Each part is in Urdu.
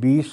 20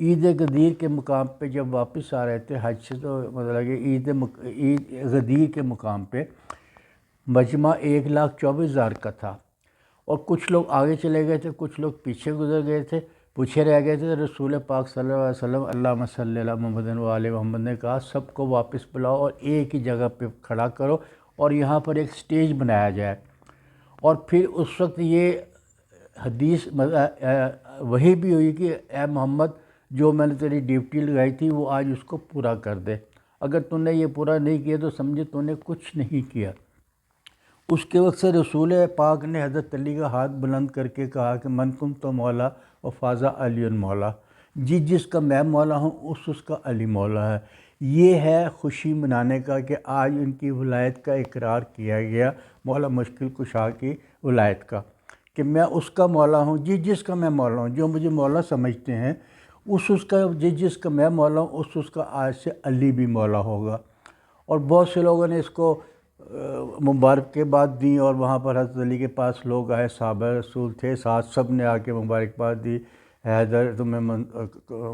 عید غدیر کے مقام پہ جب واپس آ رہے تھے حج سے، تو مطلب کہ عید غدیر کے مقام پہ مجمع 1,24,000 کا تھا، اور کچھ لوگ آگے چلے گئے تھے، کچھ لوگ پیچھے گزر گئے تھے، پیچھے رہ گئے تھے۔ رسول پاک صلی اللہ علیہ وسلم اللہم صلی علی محمد و آل محمد نے کہا سب کو واپس بلاؤ اور ایک ہی جگہ پہ کھڑا کرو، اور یہاں پر ایک سٹیج بنایا جائے۔ اور پھر اس وقت یہ حدیث وہی بھی ہوئی کہ اے محمد، جو میں نے تیری ڈیوٹی لگائی تھی وہ آج اس کو پورا کر دے، اگر تو نے یہ پورا نہیں کیا تو سمجھے تو نے کچھ نہیں کیا۔ اس کے وقت سے رسول پاک نے حضرت علی کا ہاتھ بلند کر کے کہا کہ من کنت مولا و فاضا علی مولا، جس کا میں مولا ہوں اس کا علی مولا ہے۔ یہ ہے خوشی منانے کا کہ آج ان کی ولایت کا اقرار کیا گیا، مولا مشکل کشا کی ولایت کا، کہ میں اس کا مولا ہوں، جس کا میں مولا ہوں، جو مجھے مولا سمجھتے ہیں اس کا، جس کا میں مولا ہوں اس کا آج سے علی بھی مولا ہوگا۔ اور بہت سے لوگوں نے اس کو مبارکباد دی، اور وہاں پر حضرت علی کے پاس لوگ آئے، صحابہ رسول تھے ساتھ، سب نے آ کے مبارکباد دی، حیدر تمہیں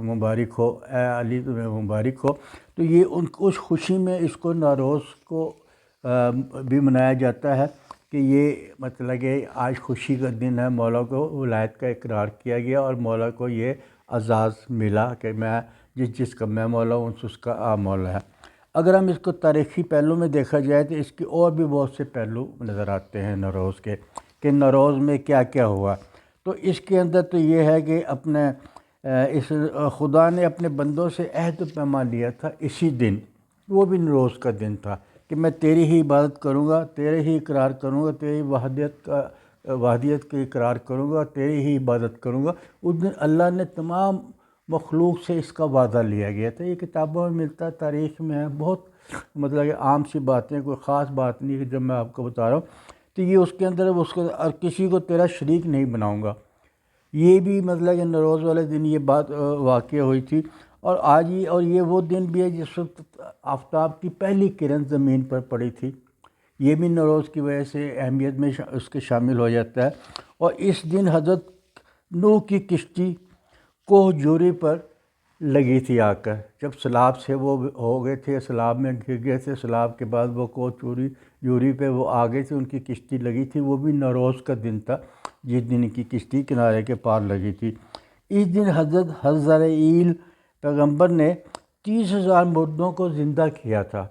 مبارک ہو، اے علی تمہیں مبارک ہو۔ تو یہ اس خوشی میں اس کو نوروز کو بھی منایا جاتا ہے کہ یہ مطلب کہ آج خوشی کا دن ہے، مولا کو ولایت کا اقرار کیا گیا اور مولا کو یہ اعزاز ملا کہ میں جس کا میں مولا ہوں اس کا مولا ہے۔ اگر ہم اس کو تاریخی پہلو میں دیکھا جائے تو اس کے اور بھی بہت سے پہلو نظر آتے ہیں نوروز کے، کہ نوروز میں کیا کیا ہوا۔ تو اس کے اندر تو یہ ہے کہ اس خدا نے اپنے بندوں سے عہد و پیمان لیا تھا اسی دن، وہ بھی نوروز کا دن تھا، کہ میں تیری ہی عبادت کروں گا، تیرے ہی اقرار کروں گا، تیری وحدیت کا اقرار کروں گا، تیری ہی عبادت کروں گا۔ اس دن اللہ نے تمام مخلوق سے اس کا وعدہ لیا گیا تھا۔ یہ کتابوں میں ملتا ہے، تاریخ میں ہے، بہت مطلب کہ عام سی باتیں، کوئی خاص بات نہیں کہ جب میں آپ کو بتا رہا ہوں تو یہ اس کے اندر اور کسی کو تیرا شریک نہیں بناؤں گا۔ یہ بھی مطلب کہ نوروز والے دن یہ بات واقع ہوئی تھی، اور آج ہی، اور یہ وہ دن بھی ہے جس وقت آفتاب کی پہلی کرن زمین پر پڑی تھی، یہ بھی نوروز کی وجہ سے اہمیت میں اس کے شامل ہو جاتا ہے۔ اور اس دن حضرت نوح کی کشتی کوہ جوری پر لگی تھی آ کر، جب سیلاب سے وہ ہو گئے تھے، سیلاب میں گر گئے تھے، سیلاب کے بعد وہ کوہ جوری پہ وہ آ گئے تھے، ان کی کشتی لگی تھی، وہ بھی نوروز کا دن تھا جس دن کی کشتی کنارے کے پار لگی تھی۔ اس دن حضرت حزرائیل پیغمبر نے 30,000 مردوں کو زندہ کیا تھا۔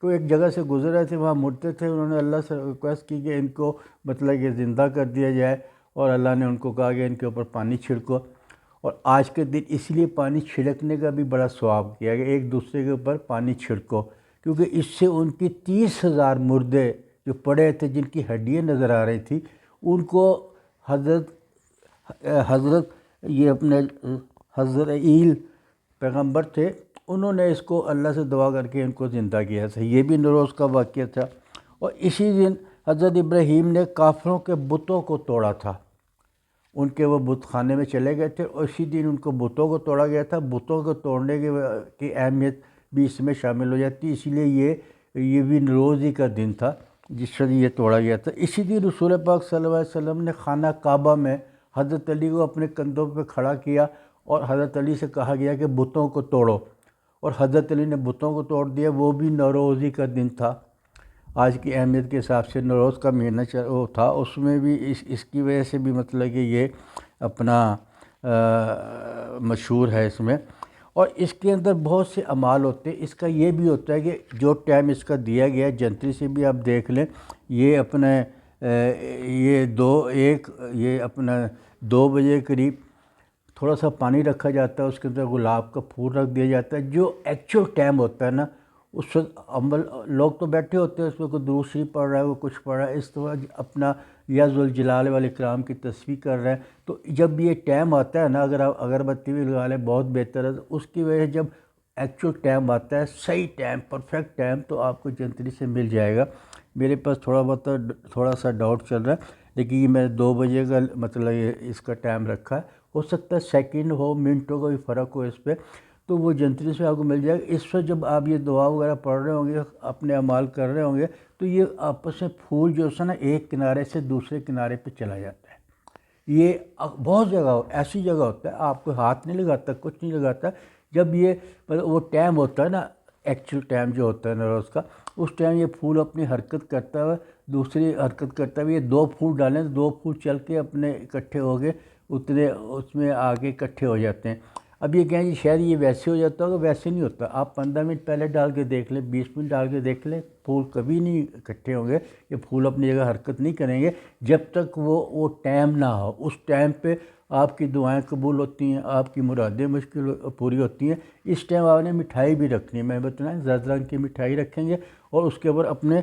تو ایک جگہ سے گزر رہے تھے، وہاں مردے تھے، انہوں نے اللہ سے ریکویسٹ کی کہ ان کو مطلب کہ زندہ کر دیا جائے، اور اللہ نے ان کو کہا کہ ان کے اوپر پانی چھڑکو۔ اور آج کے دن اس لیے پانی چھڑکنے کا بھی بڑا ثواب کیا کہ ایک دوسرے کے اوپر پانی چھڑکو، کیونکہ اس سے ان کی 30,000 مردے جو پڑے تھے، جن کی ہڈیاں نظر آ رہی تھی، ان کو حضرت یہ اپنے حزرائیل پیغمبر تھے، انہوں نے اس کو اللہ سے دعا کر کے ان کو زندہ کیا تھا۔ یہ بھی نوروز کا واقعہ تھا۔ اور اسی دن حضرت ابراہیم نے کافروں کے بتوں کو توڑا تھا، ان کے وہ بت خانے میں چلے گئے تھے، اور اسی دن ان کو بتوں کو توڑا گیا تھا۔ بتوں کو توڑنے کی اہمیت بھی اس میں شامل ہو جاتی ہے، اسی لیے یہ بھی نوروز ہی کا دن تھا جس دن یہ توڑا گیا تھا۔ اسی دن رسول پاک صلی اللہ علیہ وسلم نے خانہ کعبہ میں حضرت علی کو اپنے کندھوں پہ کھڑا کیا، اور حضرت علی سے کہا گیا کہ بتوں کو توڑو، اور حضرت علی نے بتوں کو توڑ دیا، وہ بھی نوروز ہی کا دن تھا۔ آج کی اہمیت کے حساب سے نوروز کا مہینہ وہ تھا، اس میں بھی اس کی وجہ سے بھی مطلب کہ یہ اپنا مشہور ہے اس میں۔ اور اس کے اندر بہت سے اعمال ہوتے ہیں۔ اس کا یہ بھی ہوتا ہے کہ جو ٹائم اس کا دیا گیا ہے، جنتری سے بھی آپ دیکھ لیں، یہ اپنے یہ اپنا 2 بجے قریب تھوڑا سا پانی رکھا جاتا ہے، اس کے اندر گلاب کا پھول رکھ دیا جاتا ہے۔ جو ایکچوئل ٹائم ہوتا ہے نا، اس وقت لوگ تو بیٹھے ہوتے ہیں، اس میں کوئی درود شریف پڑھ رہا ہے، وہ کچھ پڑھ رہا ہے، اس طرح اپنا یا ذوالجلال والاکرام کی تسبیح کر رہے ہیں۔ تو جب یہ ٹائم آتا ہے نا، اگر آپ اگربتی بھی لگا لیں بہت بہتر ہے۔ اس کی وجہ سے جب ایکچوئل ٹائم آتا ہے، صحیح ٹائم، پرفیکٹ ٹائم، تو آپ کو جنتری سے مل جائے گا۔ میرے پاس تھوڑا سا ڈاؤٹ چل رہا ہے، لیکن یہ میں 2 بجے کا مطلب اس کا ٹائم رکھا ہے، ہو سکتا ہے سیکنڈ ہو، منٹوں کا بھی فرق ہو اس پہ، تو وہ جنتری سے آپ کو مل جائے گا۔ اس وقت جب آپ یہ دعا وغیرہ پڑھ رہے ہوں گے، اپنے اعمال کر رہے ہوں گے، تو یہ آپس میں پھول جو ہے نا، ایک کنارے سے دوسرے کنارے پہ چلا جاتا ہے، یہ بہت جگہ ایسی جگہ ہوتا ہے آپ کو ہاتھ نہیں لگاتا، کچھ نہیں لگاتا، جب یہ مطلب وہ ٹائم ہوتا ہے نا، ایکچوئل ٹائم جو ہوتا ہے نوروز کا، اس ٹائم یہ پھول اپنی حرکت کرتا ہے، دوسری حرکت کرتا ہے، یہ 2 پھول ڈالیں تو 2 پھول چل کے اپنے اکٹھے ہو گئے، اتنے اس میں آگے اکٹھے ہو جاتے ہیں۔ اب یہ کہیں جی شاید یہ ویسے ہو جاتا ہوگا، ویسے نہیں ہوتا، آپ 15 منٹ پہلے ڈال کے دیکھ لیں، 20 منٹ ڈال کے دیکھ لیں، پھول کبھی نہیں اکٹھے ہوں گے، یہ پھول اپنی جگہ حرکت نہیں کریں گے جب تک وہ ٹائم نہ ہو۔ اس ٹائم پہ آپ کی دعائیں قبول ہوتی ہیں، آپ کی مرادیں مشکل پوری ہوتی ہیں۔ اس ٹائم آپ نے مٹھائی بھی رکھنی ہے، میں بتائیں زرد رنگ کی مٹھائی رکھیں گے اور اس کے اوپر اپنے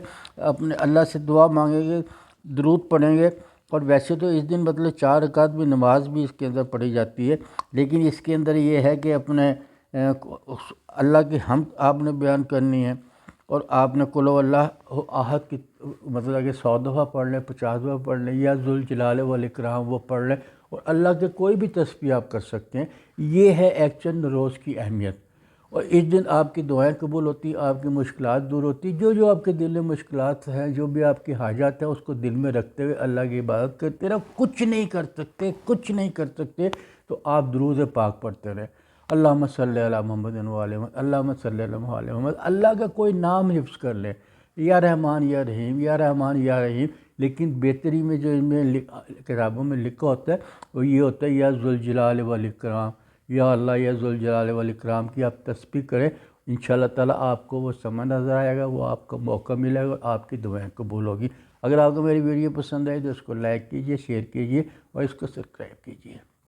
اللہ سے دعا مانگیں گے، درود پڑھیں گے۔ اور ویسے تو اس دن مطلب 4 رکعت بھی نماز بھی اس کے اندر پڑھی جاتی ہے، لیکن اس کے اندر یہ ہے کہ اپنے اللہ کی حمد آپ نے بیان کرنی ہے، اور آپ نے قل هو اللہ احد کی مطلب کہ 100 دفعہ پڑھ لیں، 50 دفعہ پڑھ لیں، یا ذوالجلال والاکرام وہ پڑھ لیں، اور اللہ کے کوئی بھی تسبیح آپ کر سکتے ہیں۔ یہ ہے ایکچوئل روز کی اہمیت، اور اس دن آپ کی دعائیں قبول ہوتی ہیں، آپ کی مشکلات دور ہوتی، جو آپ کے دل میں مشکلات ہیں، جو بھی آپ کی حاجات ہیں، اس کو دل میں رکھتے ہوئے اللہ کی عبادت کرتے رہو۔ کچھ نہیں کر سکتے، کچھ نہیں کر سکتے تو آپ درود پاک پڑھتے رہیں، اللہم صلی علی محمد وعلی محمد، اللہم صلی علی محمد۔ اللہ کا کوئی نام حفظ کر لیں، یا رحمان یا رحیم، یا رحمان یا رحیم، لیکن بہتری میں جو ان میں کتابوں میں لکھا ہوتا ہے وہ یہ ہوتا ہے یا ذوالجلال والاکرام، یا اللہ یا ذوالجلال والاکرام کی آپ تسبیح کریں، انشاءاللہ تعالیٰ آپ کو وہ سمجھ نظر آئے گا، وہ آپ کو موقع ملے گا، اور آپ کی دعائیں قبول ہوگی۔ اگر آپ کو میری ویڈیو پسند آئی تو اس کو لائک کیجئے، شیئر کیجئے اور اس کو سبسکرائب کیجئے۔